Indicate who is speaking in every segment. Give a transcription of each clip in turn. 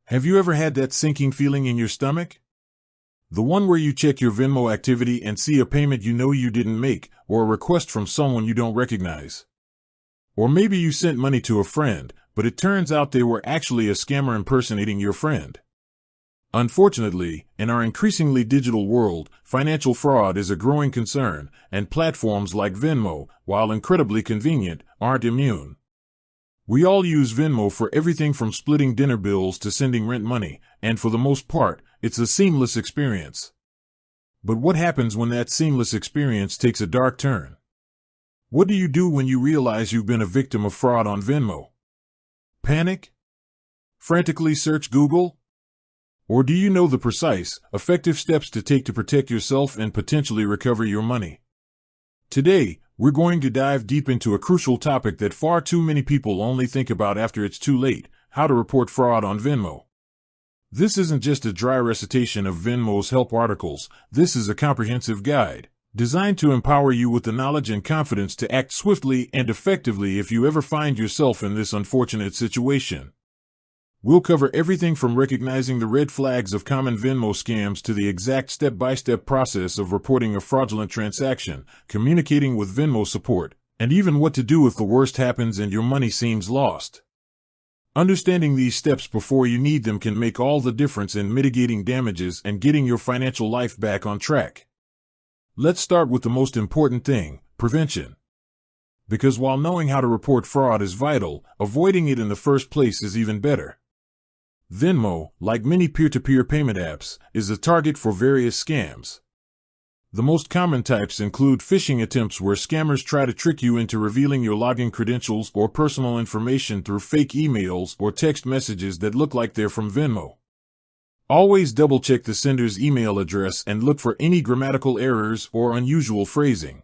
Speaker 1: Have you ever had that sinking feeling in your stomach? The one where you check your Venmo activity and see a payment you know you didn't make, or a request from someone you don't recognize. Or maybe you sent money to a friend, but it turns out they were actually a scammer impersonating your friend. Unfortunately, in our increasingly digital world, financial fraud is a growing concern, and platforms like Venmo, while incredibly convenient, aren't immune. We all use Venmo for everything from splitting dinner bills to sending rent money, and for the most part, it's a seamless experience. But what happens when that seamless experience takes a dark turn? What do you do when you realize you've been a victim of fraud on Venmo? Panic? Frantically search Google? Or do you know the precise, effective steps to take to protect yourself and potentially recover your money? Today, we're going to dive deep into a crucial topic that far too many people only think about after it's too late: how to report fraud on Venmo. This isn't just a dry recitation of Venmo's help articles. This is a comprehensive guide, designed to empower you with the knowledge and confidence to act swiftly and effectively if you ever find yourself in this unfortunate situation. We'll cover everything from recognizing the red flags of common Venmo scams to the exact step-by-step process of reporting a fraudulent transaction, communicating with Venmo support, and even what to do if the worst happens and your money seems lost. Understanding these steps before you need them can make all the difference in mitigating damages and getting your financial life back on track. Let's start with the most important thing: prevention. Because while knowing how to report fraud is vital, avoiding it in the first place is even better. Venmo, like many peer-to-peer payment apps, is a target for various scams. The most common types include phishing attempts, where scammers try to trick you into revealing your login credentials or personal information through fake emails or text messages that look like they're from Venmo. Always double-check the sender's email address and look for any grammatical errors or unusual phrasing.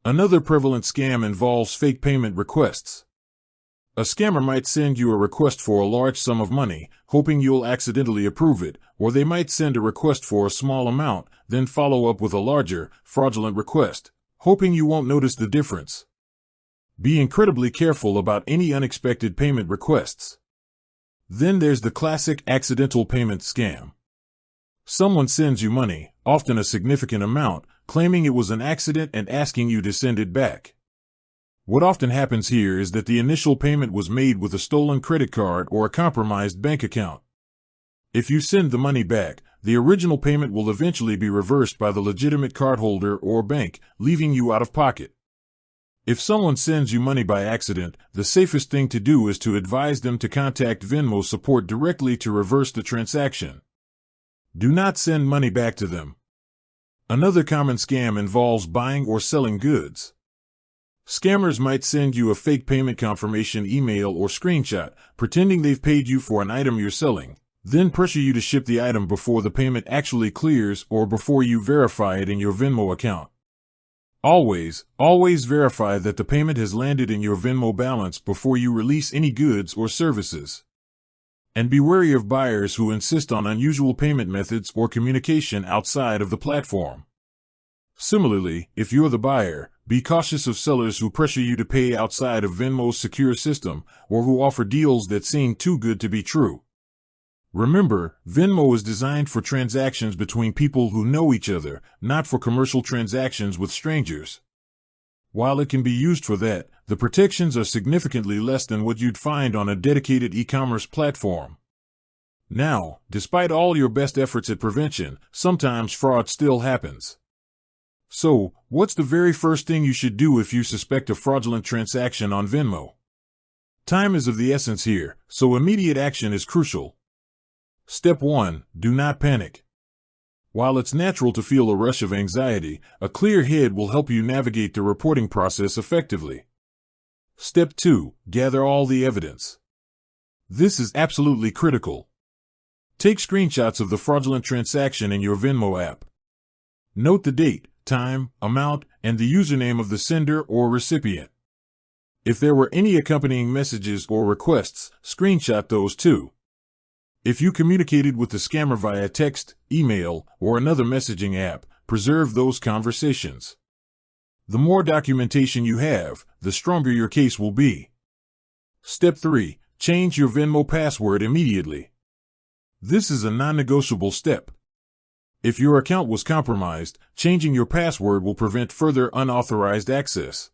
Speaker 1: Another prevalent scam involves fake payment requests. A scammer might send you a request for a large sum of money, hoping you'll accidentally approve it, or they might send a request for a small amount, then follow up with a larger, fraudulent request, hoping you won't notice the difference. Be incredibly careful about any unexpected payment requests. Then there's the classic accidental payment scam. Someone sends you money, often a significant amount, claiming it was an accident and asking you to send it back. What often happens here is that the initial payment was made with a stolen credit card or a compromised bank account. If you send the money back, the original payment will eventually be reversed by the legitimate cardholder or bank, leaving you out of pocket. If someone sends you money by accident, the safest thing to do is to advise them to contact Venmo support directly to reverse the transaction. Do not send money back to them. Another common scam involves buying or selling goods. Scammers might send you a fake payment confirmation email or screenshot, pretending they've paid you for an item you're selling, then pressure you to ship the item before the payment actually clears or before you verify it in your Venmo account. Always verify that the payment has landed in your Venmo balance before you release any goods or services. And be wary of buyers who insist on unusual payment methods or communication outside of the platform. Similarly, if you're the buyer, be cautious of sellers who pressure you to pay outside of Venmo's secure system, or who offer deals that seem too good to be true. Remember, Venmo is designed for transactions between people who know each other, not for commercial transactions with strangers. While it can be used for that, the protections are significantly less than what you'd find on a dedicated e-commerce platform. Now, despite all your best efforts at prevention, sometimes fraud still happens. So, what's the very first thing you should do if you suspect a fraudulent transaction on Venmo? Time is of the essence here, so immediate action is crucial. Step 1. Do not panic. While it's natural to feel a rush of anxiety, a clear head will help you navigate the reporting process effectively. Step 2. Gather all the evidence. This is absolutely critical. Take screenshots of the fraudulent transaction in your Venmo app. Note the date, time, amount, and the username of the sender or recipient. If there were any accompanying messages or requests, screenshot those too. If you communicated with the scammer via text, email, or another messaging app, preserve those conversations. The more documentation you have, the stronger your case will be. Step 3. Change your Venmo password immediately. This is a non-negotiable step. If your account was compromised, changing your password will prevent further unauthorized access.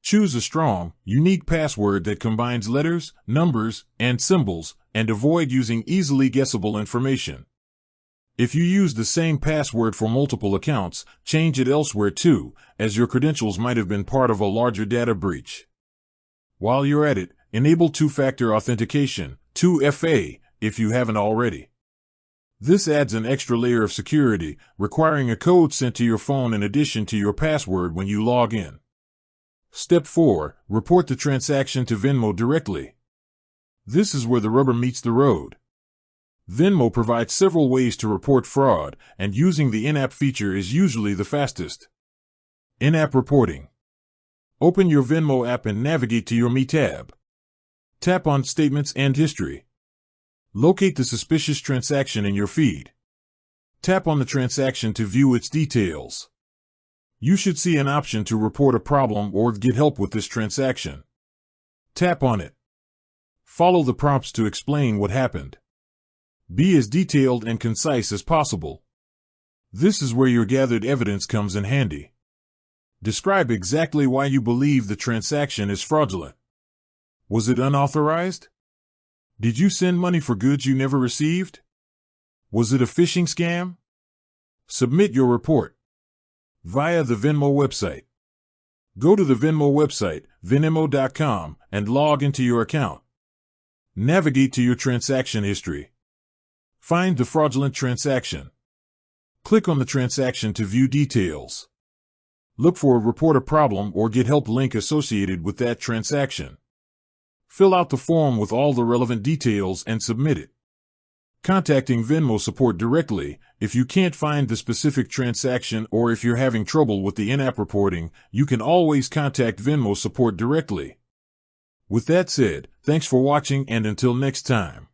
Speaker 1: Choose a strong, unique password that combines letters, numbers, and symbols, and avoid using easily guessable information. If you use the same password for multiple accounts, change it elsewhere too, as your credentials might have been part of a larger data breach. While you're at it, enable two-factor authentication, 2FA, if you haven't already. This adds an extra layer of security, requiring a code sent to your phone in addition to your password when you log in. Step 4. Report the transaction to Venmo directly. This is where the rubber meets the road. Venmo provides several ways to report fraud, and using the in-app feature is usually the fastest. In-app reporting. Open your Venmo app and navigate to your Me tab. Tap on Statements and History. Locate the suspicious transaction in your feed. Tap on the transaction to view its details. You should see an option to report a problem or get help with this transaction. Tap on it. Follow the prompts to explain what happened. Be as detailed and concise as possible. This is where your gathered evidence comes in handy. Describe exactly why you believe the transaction is fraudulent. Was it unauthorized? Did you send money for goods you never received? Was it a phishing scam? Submit your report via the Venmo website. Go to the Venmo website, venmo.com, and log into your account. Navigate to your transaction history. Find the fraudulent transaction. Click on the transaction to view details. Look for a Report a Problem or Get Help link associated with that transaction. Fill out the form with all the relevant details and submit it. Contacting Venmo support directly. If you can't find the specific transaction or if you're having trouble with the in-app reporting, you can always contact Venmo support directly. With that said, thanks for watching and until next time.